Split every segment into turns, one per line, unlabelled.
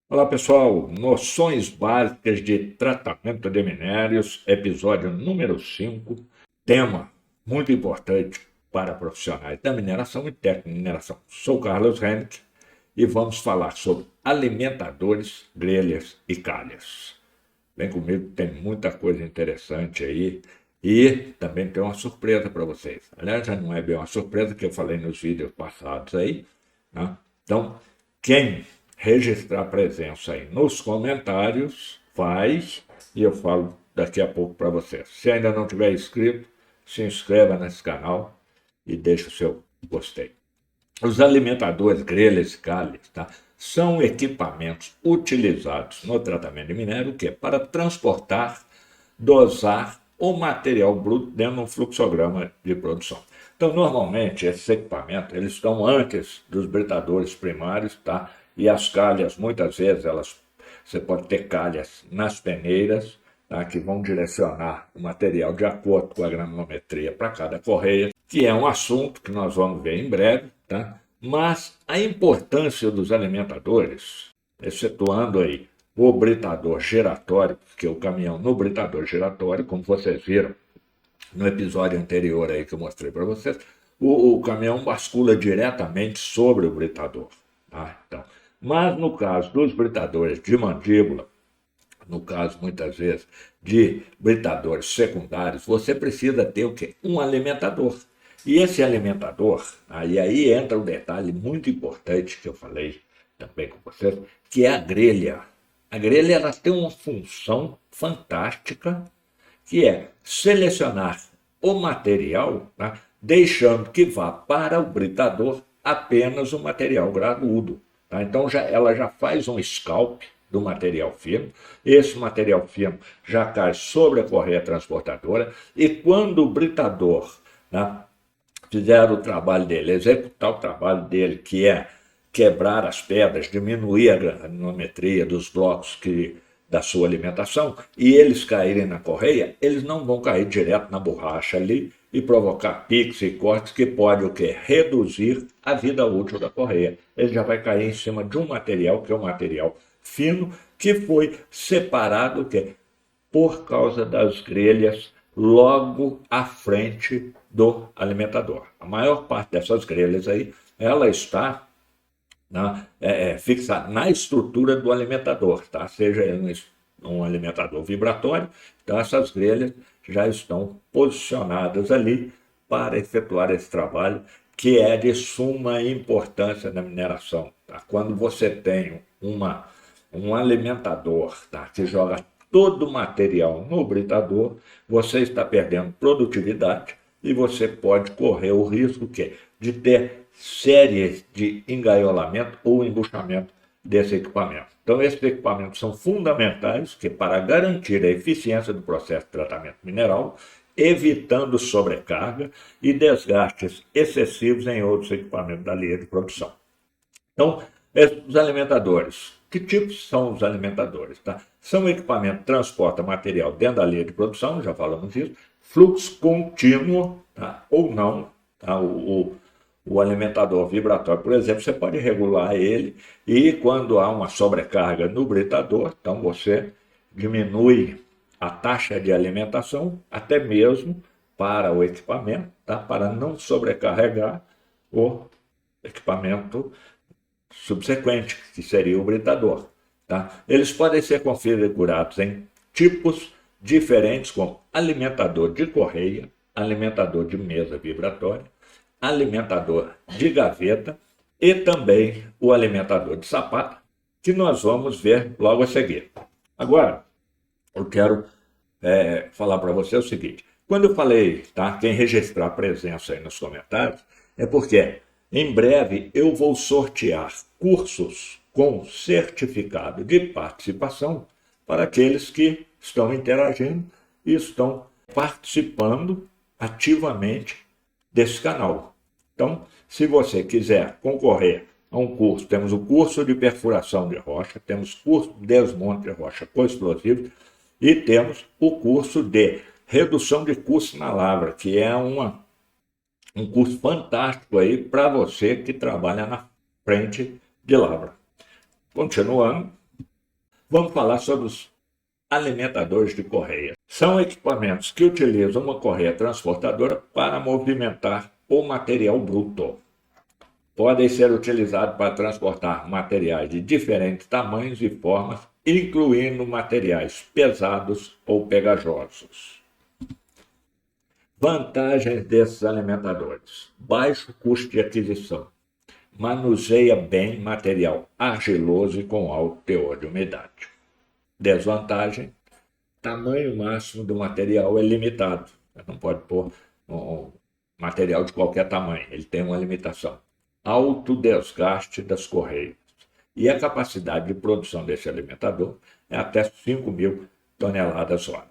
Olá pessoal, noções básicas de tratamento de minérios, episódio número 5, tema muito importante para profissionais da mineração e técnico de mineração. Sou Carlos Henrique e vamos falar sobre alimentadores, grelhas e calhas. Vem comigo, tem muita coisa interessante aí e também tem uma surpresa para vocês. Aliás, já não é bem uma surpresa que eu falei nos vídeos passados aí, né? Então, quem registrar presença aí nos comentários faz e eu falo daqui a pouco para vocês. Se ainda não tiver inscrito, se inscreva nesse canal e deixe o seu gostei. Os alimentadores, grelhas e calhas, tá? São equipamentos utilizados no tratamento de minério que é para transportar, dosar o material bruto dentro de um fluxograma de produção. Então, normalmente, esses equipamentos eles estão antes dos britadores primários, tá? E as calhas, muitas vezes, você pode ter calhas nas peneiras, tá? Que vão direcionar o material de acordo com a granulometria para cada correia, que é um assunto que nós vamos ver em breve, tá? Mas a importância dos alimentadores, excetuando aí o britador giratório, que é o caminhão no britador giratório, como vocês viram no episódio anterior aí que eu mostrei para vocês, o caminhão bascula diretamente sobre o britador. Tá? Então, mas no caso dos britadores de mandíbula, no caso muitas vezes de britadores secundários, você precisa ter o quê? Um alimentador. E esse alimentador, aí entra um detalhe muito importante que eu falei também com vocês, que é a grelha. A grelha ela tem uma função fantástica, que é selecionar o material, tá? Deixando que vá para o britador apenas o material granudo. Tá? Então ela já faz um scalp do material fino, esse material fino já cai sobre a correia transportadora e quando o britador, né, fizer o trabalho dele, executar o trabalho dele, que é quebrar as pedras, diminuir a granulometria dos blocos da sua alimentação, e eles caírem na correia, eles não vão cair direto na borracha ali e provocar picos e cortes que pode o quê? Reduzir a vida útil da correia. Ele já vai cair em cima de um material que é um material fino que foi separado o quê? Por causa das grelhas logo à frente do alimentador. A maior parte dessas grelhas aí, ela está fixada na estrutura do alimentador, tá? Seja ele um alimentador vibratório, então essas grelhas já estão posicionadas ali para efetuar esse trabalho que é de suma importância na mineração. Tá? Quando você tem um alimentador, tá? Que joga todo o material no britador, você está perdendo produtividade e você pode correr o risco de ter séries de engaiolamento ou embuchamento desse equipamento. Então, esses equipamentos são fundamentais para garantir a eficiência do processo de tratamento mineral, evitando sobrecarga e desgastes excessivos em outros equipamentos da linha de produção. Então, os alimentadores. Que tipos são os alimentadores? Tá? São equipamentos que transportam material dentro da linha de produção, já falamos disso, fluxo contínuo, tá? Ou não. Tá? O alimentador vibratório, por exemplo, você pode regular ele e quando há uma sobrecarga no britador, então você diminui a taxa de alimentação, até mesmo para o equipamento, tá? Para não sobrecarregar o equipamento subsequente, que seria o britador. Tá? Eles podem ser configurados em tipos diferentes, como alimentador de correia, alimentador de mesa vibratória, alimentador de gaveta e também o alimentador de sapato, que nós vamos ver logo a seguir. Agora, eu quero falar para você o seguinte: quando eu falei, tá, quem registrar a presença aí nos comentários, é porque em breve eu vou sortear cursos com certificado de participação para aqueles que estão interagindo e estão participando ativamente desse canal. Então, se você quiser concorrer a um curso, temos o curso de perfuração de rocha, temos curso de desmonte de rocha com explosivos e temos o curso de redução de custo na lavra, que é um curso fantástico aí para você que trabalha na frente de lavra. Continuando, Vamos falar sobre os alimentadores de correia. São equipamentos que utilizam uma correia transportadora para movimentar o material bruto. Podem ser utilizados para transportar materiais de diferentes tamanhos e formas, incluindo materiais pesados ou pegajosos. Vantagens desses alimentadores: baixo custo de aquisição, manuseia bem material argiloso e com alto teor de umidade. Desvantagem: tamanho máximo do material é limitado. Você não pode pôr um material de qualquer tamanho, ele tem uma limitação. Alto desgaste das correias. E a capacidade de produção desse alimentador é até 5.000 toneladas hora.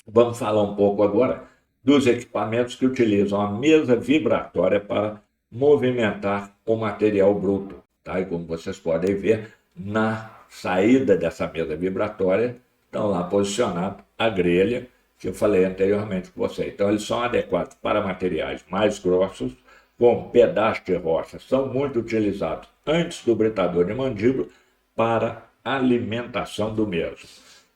Vamos falar um pouco agora dos equipamentos que utilizam a mesa vibratória para movimentar o material bruto. Tá? E como vocês podem ver, na saída dessa mesa vibratória estão lá posicionados a grelha, que eu falei anteriormente com você. Então, eles são adequados para materiais mais grossos, como pedaços de rocha. São muito utilizados antes do britador de mandíbula para alimentação do mesmo.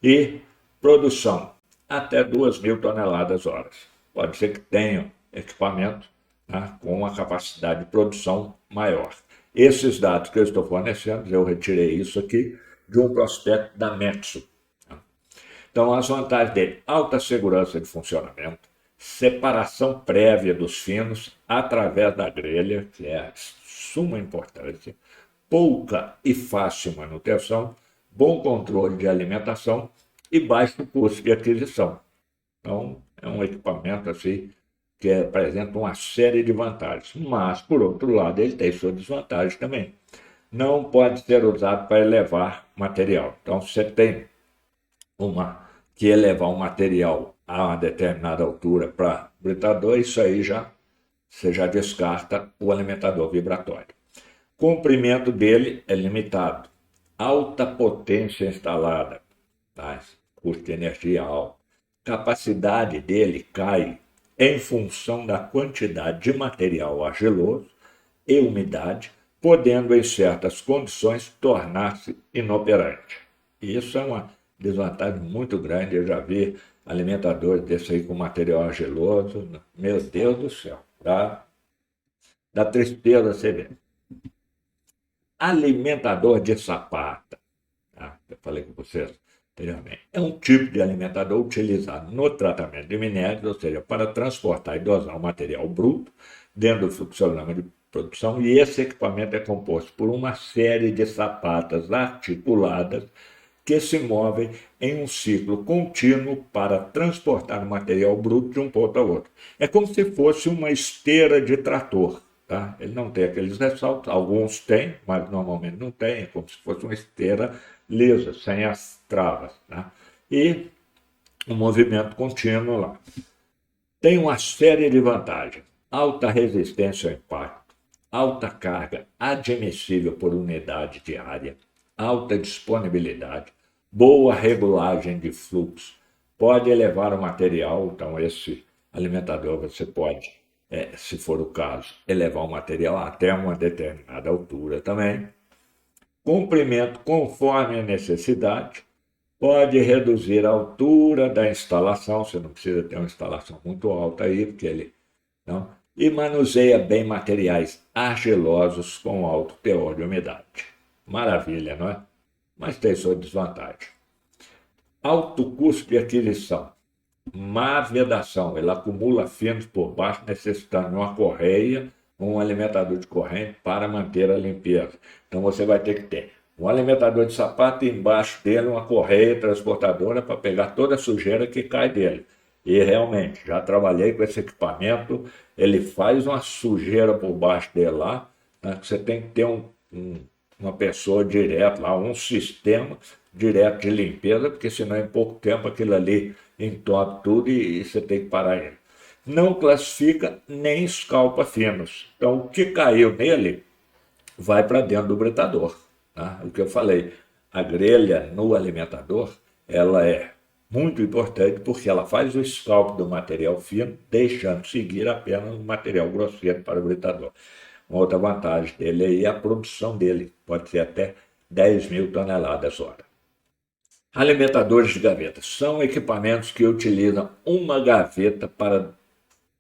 E produção até 2.000 toneladas hora. Pode ser que tenham equipamento, né, com uma capacidade de produção maior. Esses dados que eu estou fornecendo, eu retirei isso aqui de um prospecto da Metso. Então, as vantagens dele: alta segurança de funcionamento, separação prévia dos finos através da grelha, que é de suma importância, pouca e fácil manutenção, bom controle de alimentação e baixo custo de aquisição. Então, é um equipamento assim que apresenta uma série de vantagens, mas, por outro lado, ele tem suas desvantagens também. Não pode ser usado para elevar material. Então, você tem que elevar um material a uma determinada altura para britador, isso aí você já descarta o alimentador vibratório. Comprimento dele é limitado. Alta potência instalada, tá? Custo de energia alto. Capacidade dele cai em função da quantidade de material argiloso e umidade, podendo, em certas condições, tornar-se inoperante. Isso é uma desvantagem muito grande. Eu já vi alimentadores desse aí com material argiloso. Meu Deus do céu, dá tristeza você ver. Alimentador de sapata, tá? Eu falei com vocês anteriormente. É um tipo de alimentador utilizado no tratamento de minérios, ou seja, para transportar e dosar o material bruto dentro do fluxograma de produção, e esse equipamento é composto por uma série de sapatas articuladas que se movem em um ciclo contínuo para transportar o material bruto de um ponto ao outro. É como se fosse uma esteira de trator. Tá? Ele não tem aqueles ressaltos, alguns têm, mas normalmente não tem, é como se fosse uma esteira lisa, sem as travas. Tá? E um movimento contínuo lá. Tem uma série de vantagens: alta resistência ao impacto, alta carga admissível por unidade diária, alta disponibilidade, boa regulagem de fluxo, pode elevar o material. Então, esse alimentador você pode, se for o caso, elevar o material até uma determinada altura também. Comprimento conforme a necessidade, pode reduzir a altura da instalação, você não precisa ter uma instalação muito alta aí, porque ele não. E manuseia bem materiais argilosos com alto teor de umidade. Maravilha, não é? Mas tem sua desvantagem. Alto custo de aquisição, má vedação, ele acumula finos por baixo, necessitando de uma correia, um alimentador de corrente para manter a limpeza. Então você vai ter que ter um alimentador de sapato e embaixo dele uma correia transportadora para pegar toda a sujeira que cai dele. E realmente, já trabalhei com esse equipamento, ele faz uma sujeira por baixo dele lá, né, que você tem que ter uma pessoa direto lá, um sistema direto de limpeza, porque senão em pouco tempo aquilo ali entope tudo e você tem que parar ele. Não classifica nem escalpa finos. Então o que caiu nele vai para dentro do britador. Tá? O que eu falei, a grelha no alimentador, ela é muito importante porque ela faz o scalp do material fino, deixando seguir apenas o material grosseiro para o britador. Uma outra vantagem dele é a produção dele, pode ser até 10.000 toneladas hora. Alimentadores de gaveta são equipamentos que utilizam uma gaveta para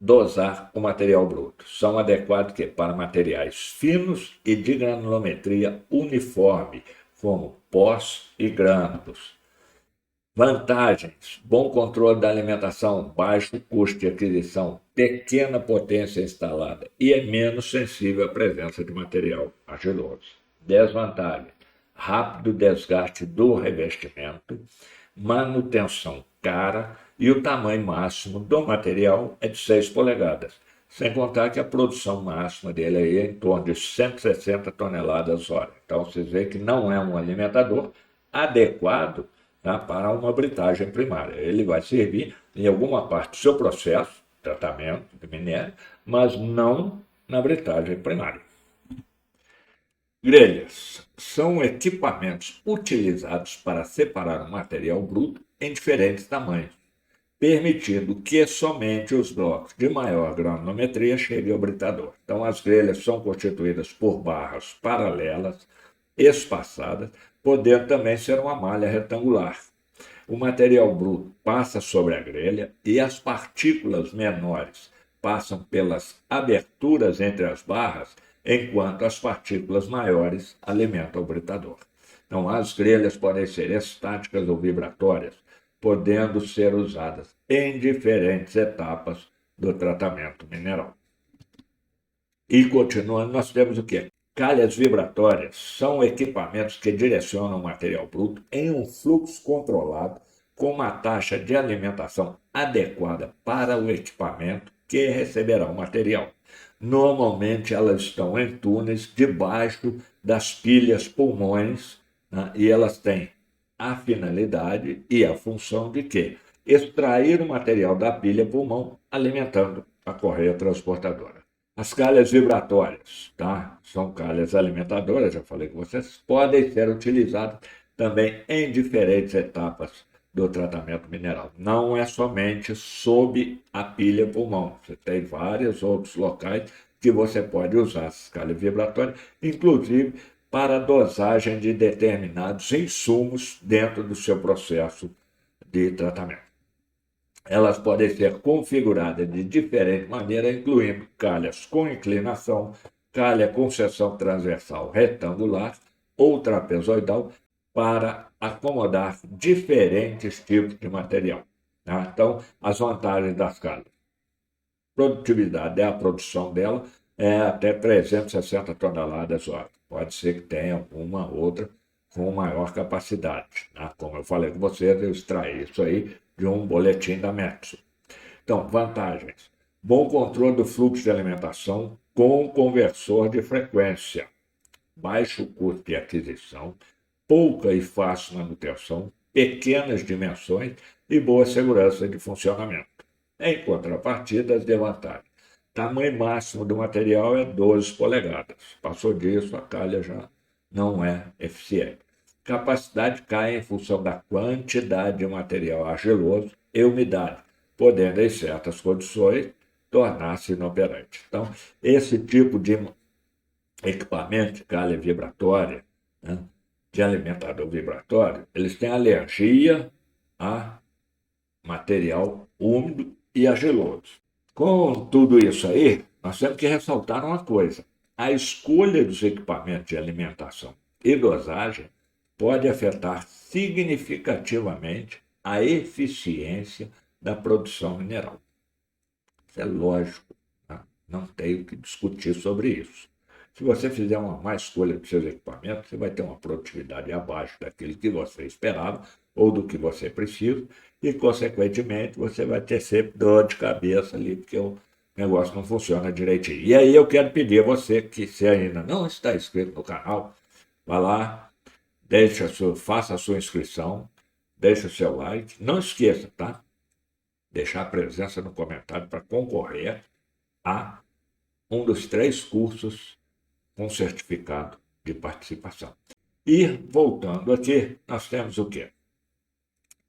dosar o material bruto. São adequados para materiais finos e de granulometria uniforme, como pós e grânulos. Vantagens: bom controle da alimentação, baixo custo de aquisição, pequena potência instalada e é menos sensível à presença de material argiloso. Desvantagens: rápido desgaste do revestimento, manutenção cara e o tamanho máximo do material é de 6 polegadas, sem contar que a produção máxima dele aí é em torno de 160 toneladas hora. Então, vocês veem que não é um alimentador adequado, tá, para uma britagem primária. Ele vai servir em alguma parte do seu processo, tratamento de minério, mas não na britagem primária. Grelhas são equipamentos utilizados para separar o material bruto em diferentes tamanhos, permitindo que somente os blocos de maior granulometria cheguem ao britador. Então, as grelhas são constituídas por barras paralelas, espaçadas, podendo também ser uma malha retangular. O material bruto passa sobre a grelha e as partículas menores passam pelas aberturas entre as barras, enquanto as partículas maiores alimentam o britador. Então, as grelhas podem ser estáticas ou vibratórias, podendo ser usadas em diferentes etapas do tratamento mineral. E continuando, nós temos o quê? Calhas vibratórias são equipamentos que direcionam o material bruto em um fluxo controlado com uma taxa de alimentação adequada para o equipamento que receberá o material. Normalmente elas estão em túneis debaixo das pilhas pulmões, né, e elas têm a finalidade e a função de quê? Extrair o material da pilha pulmão, alimentando a correia transportadora. As calhas vibratórias, tá? São calhas alimentadoras, já falei com vocês, podem ser utilizadas também em diferentes etapas do tratamento mineral. Não é somente sob a pilha pulmão. Você tem vários outros locais que você pode usar essas calhas vibratórias, inclusive para a dosagem de determinados insumos dentro do seu processo de tratamento. Elas podem ser configuradas de diferente maneira, incluindo calhas com inclinação, calha com seção transversal retangular ou trapezoidal, para acomodar diferentes tipos de material. Tá? Então, as vantagens das calhas. Produtividade é a produção dela, é até 360 toneladas hora. Pode ser que tenha alguma outra com maior capacidade. Né? Como eu falei com vocês, eu extraí isso aí de um boletim da Metso. Então, vantagens. Bom controle do fluxo de alimentação com conversor de frequência. Baixo custo de aquisição, pouca e fácil manutenção, pequenas dimensões e boa segurança de funcionamento. Em contrapartida, as desvantagens. Tamanho máximo do material é 12 polegadas. Passou disso, a calha já não é eficiente. Capacidade cai em função da quantidade de material argiloso e umidade, podendo, em certas condições, tornar-se inoperante. Então, esse tipo de equipamento de calha vibratória, né, de alimentador vibratório, eles têm alergia a material úmido e argiloso. Com tudo isso aí, nós temos que ressaltar uma coisa: a escolha dos equipamentos de alimentação e dosagem pode afetar significativamente a eficiência da produção mineral. Isso é lógico, né? Não tenho o que discutir sobre isso. Se você fizer uma má escolha dos seus equipamentos, você vai ter uma produtividade abaixo daquilo que você esperava ou do que você precisa e, consequentemente, você vai ter sempre dor de cabeça ali, porque o negócio não funciona direitinho. E aí eu quero pedir a você que, se ainda não está inscrito no canal, vá lá, faça a sua inscrição, deixe o seu like. Não esqueça, tá? Deixar a presença no comentário para concorrer a um dos 3 cursos com certificado de participação. E, voltando aqui, nós temos o quê?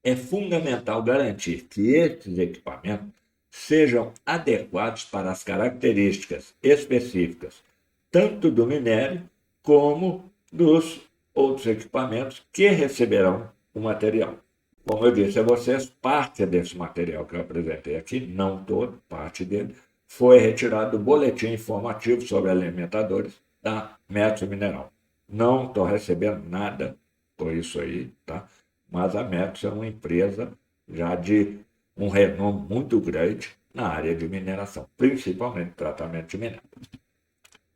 É fundamental garantir que estes equipamentos sejam adequados para as características específicas, tanto do minério como dos outros equipamentos que receberão o material. Como eu disse a vocês, parte desse material que eu apresentei aqui, não todo, parte dele, foi retirado do boletim informativo sobre alimentadores da Metso Mineral. Não estou recebendo nada por isso aí, tá? Mas a Metso é uma empresa já de um renome muito grande na área de mineração, principalmente tratamento de minério.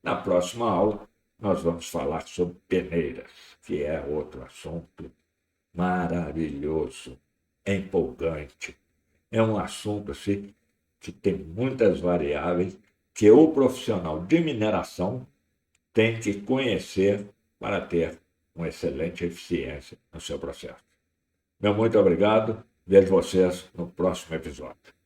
Na próxima aula, nós vamos falar sobre peneiras, que é outro assunto maravilhoso, empolgante. É um assunto assim, que tem muitas variáveis que o profissional de mineração tem que conhecer para ter uma excelente eficiência no seu processo. Meu muito obrigado. Vejo vocês no próximo episódio.